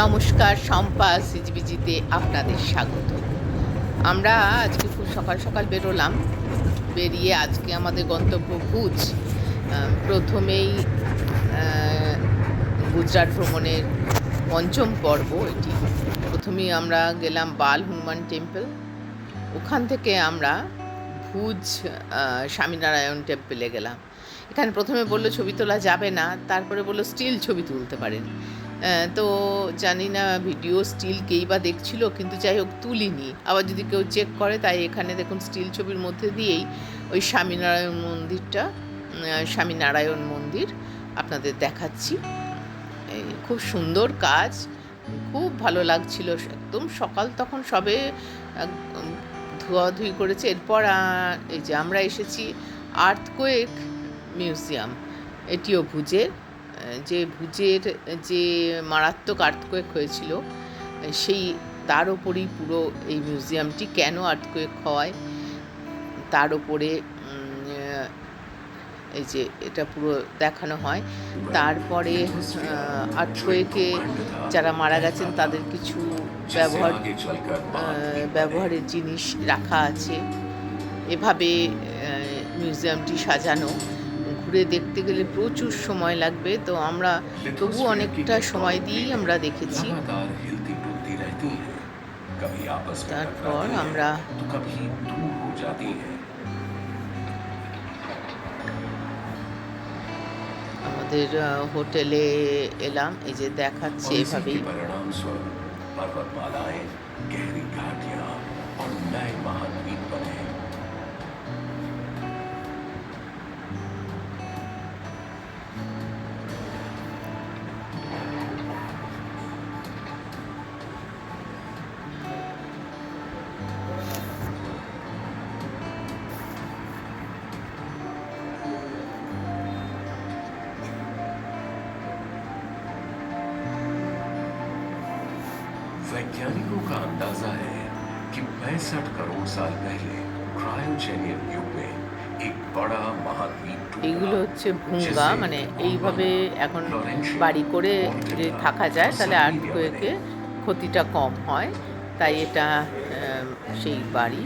নমস্কার, শম্পা সিজবিজিতে আপনাদের স্বাগত। আমরা আজকে খুব সকাল সকাল বেরোলাম। বেরিয়ে আজকে আমাদের গন্তব্য ভুজ। প্রথমেই গুজরাট ভ্রমণের পঞ্চম পর্ব এটি। প্রথমেই আমরা গেলাম বাল হনুমান টেম্পল। ওখান থেকে আমরা ভুজ স্বামীনারায়ণ টেম্পলে গেলাম। এখানে প্রথমে বললো ছবি তোলা যাবে না, তারপরে বললো স্টিল ছবি তুলতে পারেন। তো জানি না ভিডিও স্টিল কেই বা দেখছিল, কিন্তু যাই হোক তুলিনি। আবার যদি কেউ চেক করে, তাই এখানে দেখুন স্টিল ছবির মধ্যে দিয়েই ওই স্বামীনারায়ণ মন্দির আপনাদের দেখাচ্ছি। খুব সুন্দর কাজ, খুব ভালো লাগছিল। একদম সকাল, তখন সবে ধোয়াধুয়ি করেছে। এরপর এই যে আমরা এসেছি আর্থকোয়েক মিউজিয়াম। এটিও ভুজের, যে মারাত্মক আর্থকোয়েক হয়েছিল সেই তার ওপরেই পুরো এই মিউজিয়ামটি। কেন আর্থকোয়েক হওয়ায় তার ওপরে এই যে এটা পুরো দেখানো হয়। তারপরে আর্থকোয়েকে যারা মারা গেছেন তাদের কিছু ব্যবহারের জিনিস রাখা আছে। এভাবে মিউজিয়ামটি সাজানো। ঘুরে দেখতে গেলে প্রচুর সময় লাগবে, তো আমরা তবু অনেকটা সময় দিয়েই আমরা দেখেছি। তারপর আমরা আমাদের হোটেলে এলাম। এই যে দেখাচ্ছে এভাবেই। वैज्ञानिकों का अंदाजा है कि 65 करोड़ साल पहले क्रायोजेनिक युग में एक बड़ा महाद्वीप এগুলো হচ্ছে ভুঙ্গা, মানে এইভাবে এখন বাড়ি করে যদি থাকা যায় তাহলে আর্থকোয়েকে ক্ষতিটা কম হয়, তাই এটা সেই বাড়ি।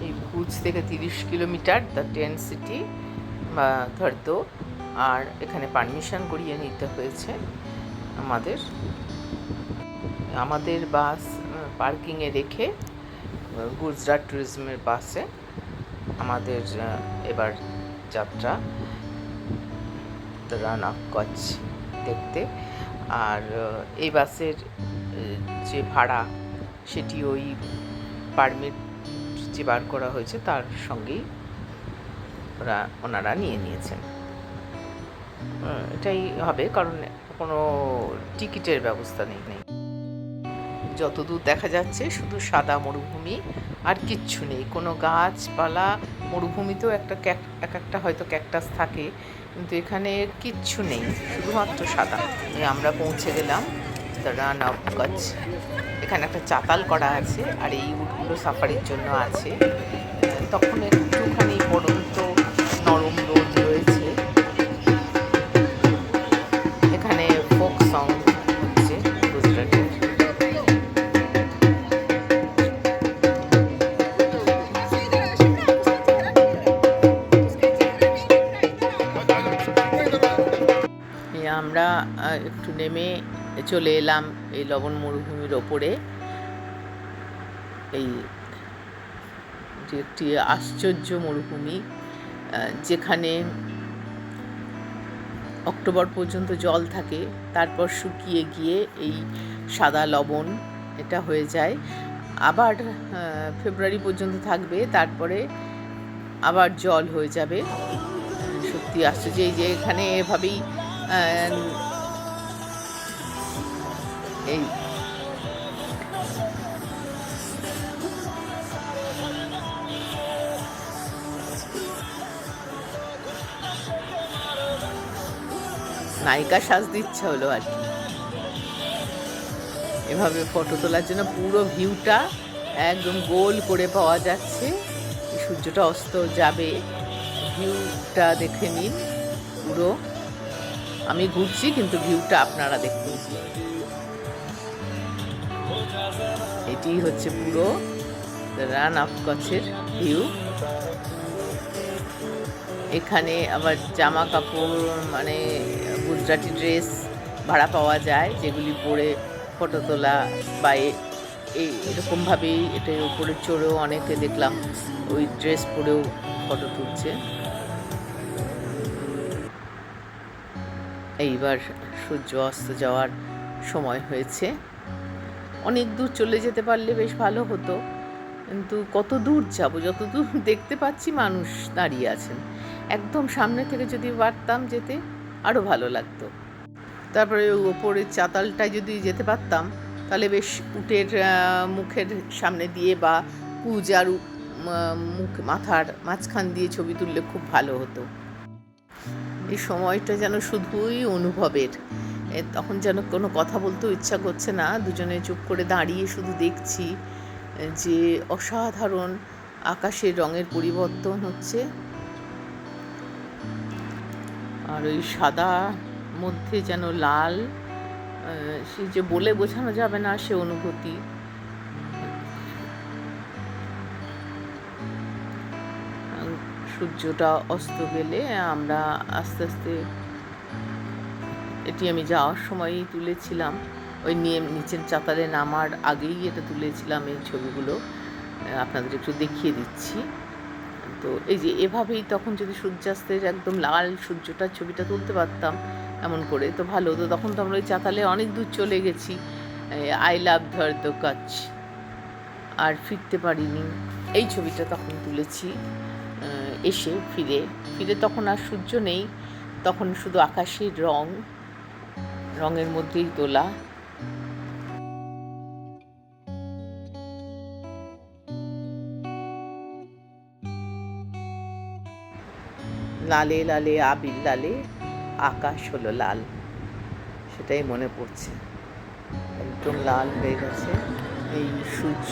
এই ভুজ থেকে 30 কিলোমিটার দ্য টেন্ট সিটি বা ধরতো। আর এখানে পারমিশন করিয়ে নিতে হয়েছে আমাদের বাস পার্কিংয়ে রেখে গুজরাট ট্যুরিজমের বাসে আমাদের এবার যাত্রা রান অফ কচ্ছ দেখতে। আর এই বাসের যে ভাড়া, সেটি ওই পারমিট যে বার করা হয়েছে তার সঙ্গেই ওনারা নিয়েছেন। এটাই হবে, কারণ কোনো টিকিটের ব্যবস্থা নেই। যতদূর দেখা যাচ্ছে শুধু সাদা মরুভূমি, আর কিচ্ছু নেই, কোনো গাছপালা। মরুভূমিতেও একটা হয়তো ক্যাকটাস থাকে, কিন্তু এখানে কিচ্ছু নেই, শুধুমাত্র সাদা। আমরা পৌঁছে গেলাম দ্য রান অফ কচ্ছ। এখানে একটা চাতাল করা আছে, আর এই উটগুলো সাফারির জন্য আছে। তখন একটুখানি পড়ন্ত নরম রোদ রয়েছে। এখানে ফোক সং হচ্ছে গুজরাটের। আমরা একটু নেমে চলে এলাম এই লবণ মরুভূমির ওপরে। এই যে একটি আশ্চর্য মরুভূমি, যেখানে অক্টোবর পর্যন্ত জল থাকে, তারপর শুকিয়ে গিয়ে এই সাদা লবণ এটা হয়ে যায়। আবার ফেব্রুয়ারি পর্যন্ত থাকবে, তারপরে আবার জল হয়ে যাবে। সত্যি আশ্চর্য। এই যে এখানে এভাবেই এই নায়িকা সাজতে ইচ্ছা হলো আর কি। এভাবে ফটো তোলার জন্য পুরো ভিউটা একদম গোল করে পাওয়া যাচ্ছে। সূর্যটা অস্ত যাবে, ভিউটা দেখে নিন পুরো। আমি ঘুরছি কিন্তু ভিউটা আপনারা দেখুন। এটি হচ্ছে পুরো রান অফ কচ্ছের ভিউ। এখানে আবার জামা কাপড় মানে গুজরাটি ড্রেস ভাড়া পাওয়া যায়, যেগুলি পরে ফটো তোলা বা এরকমভাবেই এটার উপরে চড়েও অনেকে দেখলাম ওই ড্রেস পরেও ফটো তুলছে। এইবার সূর্য অস্ত যাওয়ার সময় হয়েছে। অনেক দূর চলে যেতে পারলে বেশ ভালো হতো, কিন্তু কত দূর যাব? যত দূর দেখতে পাচ্ছি মানুষ দাঁড়িয়ে আছেন। একদম সামনে থেকে যদি পারতাম যেতে আরও ভালো লাগতো। তারপরে ওপরের চাতালটায় যদি যেতে পারতাম তাহলে বেশ উটের মুখের সামনে দিয়ে বা কুজ আর মুখ মাথার মাঝখান দিয়ে ছবি তুললে খুব ভালো হতো। এই সময়টা যেন শুধুই অনুভবের। তখন যেন কোনো কথা বলতেও ইচ্ছা করছে না, দুজনে চুপ করে দাঁড়িয়ে শুধু দেখছি যে অসাধারণ আকাশের রঙের পরিবর্তন হচ্ছে। আর ওই সাদা মধ্যে যেন লাল, সে যে বলে বোঝানো যাবে না সে অনুভূতি। সূর্যটা অস্ত গেলে আমরা আস্তে আস্তে, এটি আমি যাওয়ার সময়ই তুলেছিলাম, ওই নিচের চাতালে নামার আগেই এটা তুলেছিলাম এই ছবিগুলো, আপনাদের একটু দেখিয়ে দিচ্ছি। তো এই যে এভাবেই তখন যদি সূর্যাস্তের একদম লাল সূর্যটার ছবিটা তুলতে পারতাম এমন করে তো ভালো হতো। তখন তো আমরা ওই চাতালে অনেক দূর চলে গেছি, আই লাভ দ্য কাচ, আর ফিরতে পারিনি। এই ছবিটা তখন তুলেছি এসে ফিরে তখন আর সূর্য নেই, তখন শুধু আকাশের রঙের মধ্যেই তোলা। লালে লালে আবির লালে আকাশ হলো লাল, সেটাই মনে পড়ছে। একদম লাল হয়ে গেছে, এই সূর্য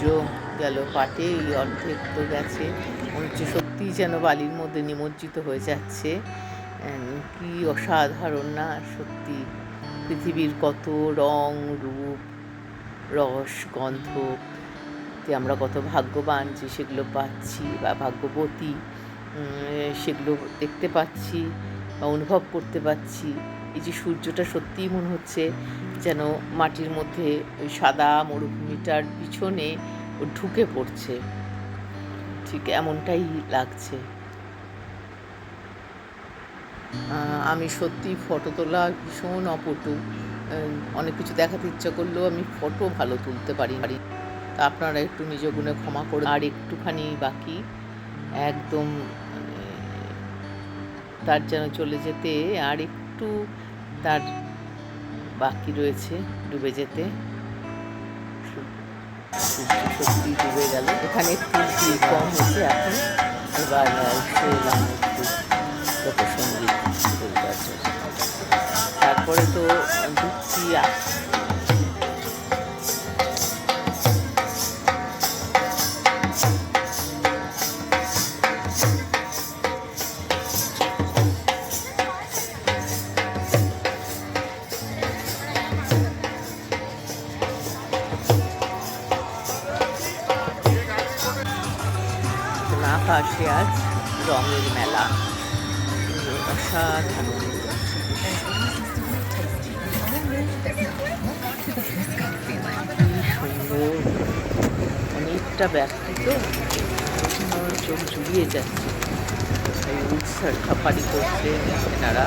গেল পাটে, এই অর্ধেক তো গেছে, মনে হচ্ছে সত্যিই যেন বালির মধ্যে নিমজ্জিত হয়ে যাচ্ছে। কি অসাধারণ না সত্যি! পৃথিবীর কত রং রূপ রস গন্ধ, আমরা কত ভাগ্যবান যে সেগুলো পাচ্ছি বা ভাগ্যবতী, সেগুলো দেখতে পাচ্ছি বা অনুভব করতে পাচ্ছি। এই যে সূর্যটা সত্যিই মনে হচ্ছে যেন মাটির মধ্যে ওই সাদা মরুভূমিটার পিছনে ও ঢুকে পড়ছে, ঠিক এমনটাই লাগছে। আমি সত্যি ফটো তোলা ভীষণ অপটু, অনেক কিছু দেখাতে ইচ্ছা করলেও আমি ফটো ভালো তুলতে পারি। তা আপনারা একটু নিজ গুণে ক্ষমা করে, আর একটুখানি বাকি, একদম তার যেন চলে যেতে আর একটু তার বাকি রয়েছে ডুবে যেতে। সত্যি ডুবে গেল। এখানে একটু ভিড় কম হয়েছে এখন, এবার এসে এলাম একটু লোকসঙ্গীত বলবার জন্য। তারপরে তো ঢুকছি আকাশে আজ রঙের মেলা, অসাধারণ। সুন্দর, অনেকটা ব্যস্ত তো চোখ জুড়িয়ে যাচ্ছে। এই উৎসাহ খাপারি করছে এনারা,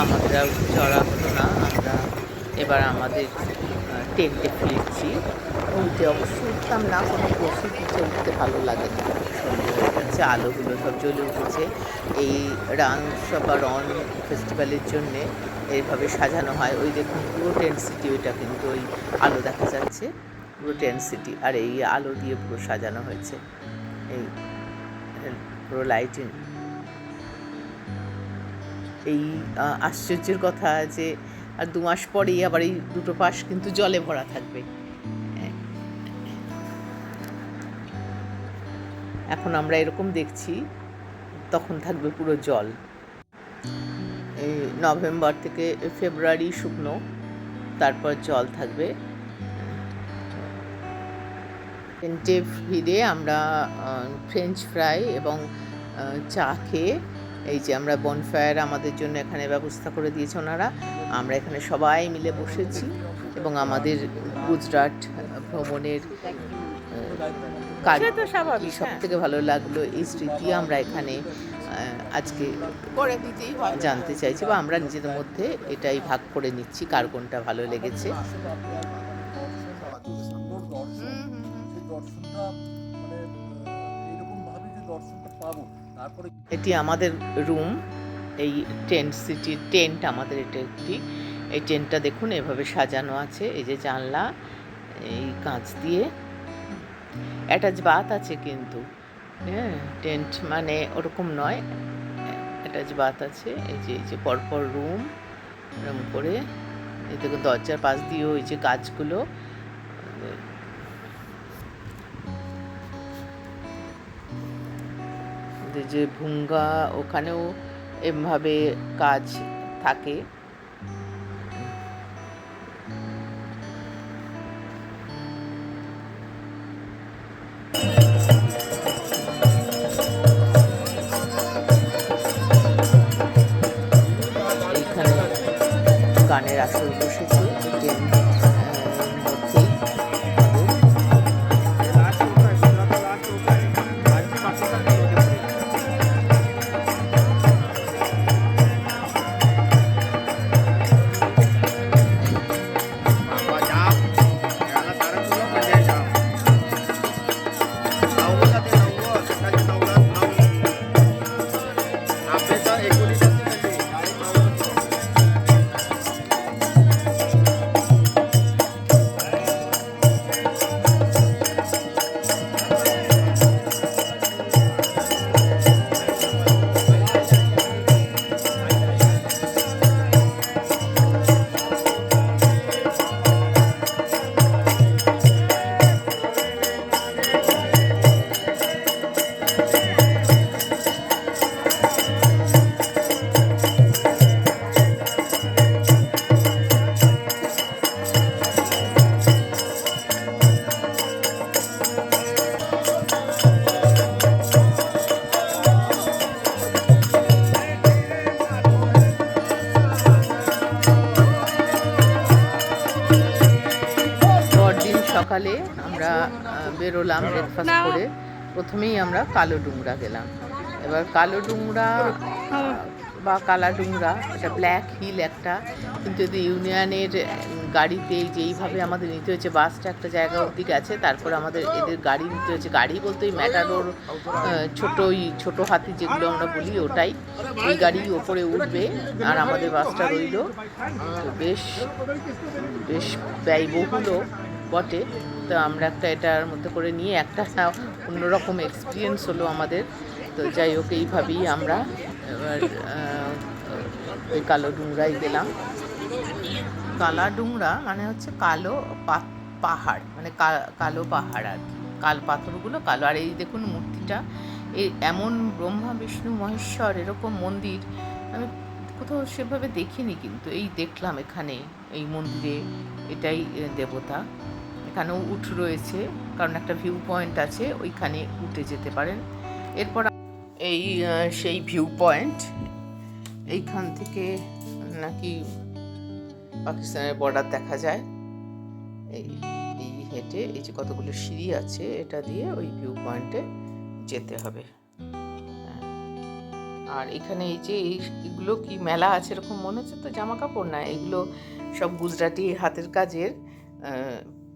আমরা চড়া হলো না, আমরা এবার আমাদের টেন্টে ফিরছি। উঠতে অবশ্য উঠতাম না, কোনো প্রস্তুতিতে উঠতে ভালো লাগে না। সন্ধ্যে হয়ে যাচ্ছে, আলোগুলো সব জ্বলে উঠেছে। এই রান বা রন ফেস্টিভ্যালের জন্যে এইভাবে সাজানো হয়। ওই দেখুন পুরো টেন্ট সিটি, ওইটা কিন্তু ওই আলো দেখা যাচ্ছে, পুরো টেন্ট সিটি, আর এই আলো দিয়ে পুরো সাজানো হয়েছে, এই পুরো লাইটিং। এই আশ্চর্যের কথা যে আর 2 মাস পরেই আবার এই দুটো পাশ কিন্তু জলে ভরা থাকবে। এখন আমরা এরকম দেখছি, তখন থাকবে পুরো জল। এই নভেম্বর থেকে ফেব্রুয়ারি শুকনো, তারপর জল থাকবে। টেন্টে ফিরে আমরা ফ্রেঞ্চ ফ্রাই এবং চা খেয়ে, এই যে আমরা বনফায়ার আমাদের জন্য এখানে ব্যবস্থা করে দিয়েছে ওনারা, আমরা এখানে সবাই মিলে বসেছি এবং আমাদের গুজরাট ভ্রমণের কাজ তো স্বাভাবিক। সব থেকে ভালো লাগলো এই স্মৃতি আমরা এখানে আজকে করে দিতেই জানতে চাইছি, বা আমরা নিজেদের মধ্যে এটাই ভাগ করে নিচ্ছি কার কোনটা ভালো লেগেছে। এটি আমাদের রুম, এই টেন্ট সিটির টেন্ট আমাদের এটা একটি। এই টেন্টটা দেখুন এভাবে সাজানো আছে, এই যে জানলা, এই কাঁচ দিয়ে অ্যাটাচ বাথ আছে, কিন্তু হ্যাঁ টেন্ট মানে ওরকম নয়, অ্যাটাচ বাথ আছে। এই যে পরপর রুম এরকম করে, এই দেখুন দরজার পাশ দিয়ে ওই যে গাছগুলো, যে ভুঙ্গা, ওখানেও এভাবে কাজ থাকে। এইখানে গানের আসর বসেছে, সকালে আমরা বেরোলাম ব্রেকফাস্ট করে, প্রথমেই আমরা কালোডুংরা গেলাম। এবার কালোডুংরা বা কালাডুংরা, এটা ব্ল্যাক হিল একটা, কিন্তু যদি ইউনিয়নের গাড়িতে যেইভাবে আমাদের নিতে হয়েছে, বাসটা একটা জায়গা অবধি গেছে, তারপর আমাদের এদের গাড়ি নিতে হয়েছে। গাড়ি বলতে ওই ম্যাটাডোর, ছোটো হাতি যেগুলো আমরা বলি, ওটাই, ওই গাড়ি ওপরে উঠবে আর আমাদের বাসটা রইল। তো বেশ ব্যয়বহুলও বটে। তো আমরা এটার মধ্যে করে নিয়ে একটা অন্যরকম এক্সপিরিয়েন্স হলো আমাদের। তো যাই হোক, এইভাবেই আমরা এবার ওই কালোডুংরায় গেলাম। কালাডুংরা মানে হচ্ছে কালো পাহাড়, মানে কালো পাহাড় আর কি, কাল পাথরগুলো কালো। আর এই দেখুন মূর্তিটা, এই এমন ব্রহ্মা বিষ্ণু মহেশ্বর এরকম মন্দির আমি কোথাও সেভাবে দেখিনি, কিন্তু এই দেখলাম এখানে এই মন্দিরে, এটাই দেবতা। এখানেও উঠ রয়েছে, কারণ একটা ভিউ পয়েন্ট আছে, ওইখানে উঠে যেতে পারেন। এরপর এই সেই ভিউ পয়েন্ট, এইখান থেকে নাকি পাকিস্তানের বর্ডার দেখা যায়। এই হেঁটে, এই যে কতগুলো সিঁড়ি আছে, এটা দিয়ে ওই ভিউ পয়েন্টে যেতে হবে। আর এখানে এই যে এইগুলো কি মেলা আছে এরকম মনে হচ্ছে, তো জামা কাপড় না, এগুলো সব গুজরাটি হাতের কাজের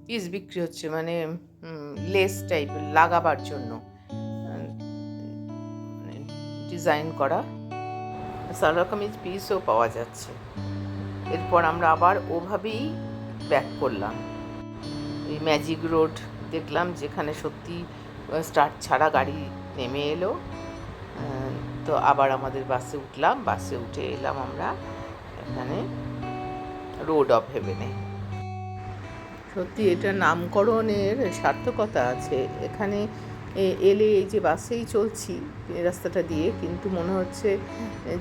পিস বিক্রি হচ্ছে, মানে লেস টাইপের লাগাবার জন্য ডিজাইন করা সালোয়ার কামিজ পিসও পাওয়া যাচ্ছে। এরপর আমরা আবার ওভাবেই ব্যাক করলাম। এই ম্যাজিক রোড দেখলাম, যেখানে সত্যি স্টার্ট ছাড়া গাড়ি নেমে এলো। তো আবার আমাদের বাসে উঠলাম, বাসে উঠে এলাম আমরা এখানে রোড অফ হেভেনে। সত্যি এটা নামকরণের সার্থকতা আছে। এখানে এলে এই যে বাসেই চলছি এই রাস্তাটা দিয়ে, কিন্তু মনে হচ্ছে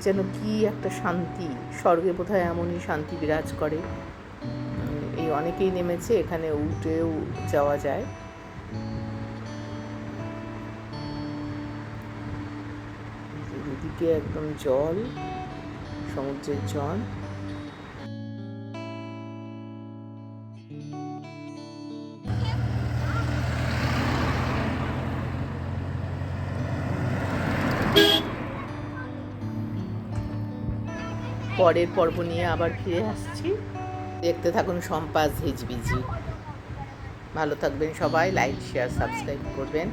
যেন কি একটা শান্তি, স্বর্গে বোধহয় এমনই শান্তি বিরাজ করে। এই অনেকেই নেমেছে, এখানে উঠেও যাওয়া যায়। দুদিকে একদম জল, সমুদ্রের জল। পরের পর্ব নিয়ে আবার ফিরে আসছি, দেখতে থাকুন সম্পাস হিজবিজি। ভালো থাকবেন সবাই, লাইক শেয়ার সাবস্ক্রাইব করবেন।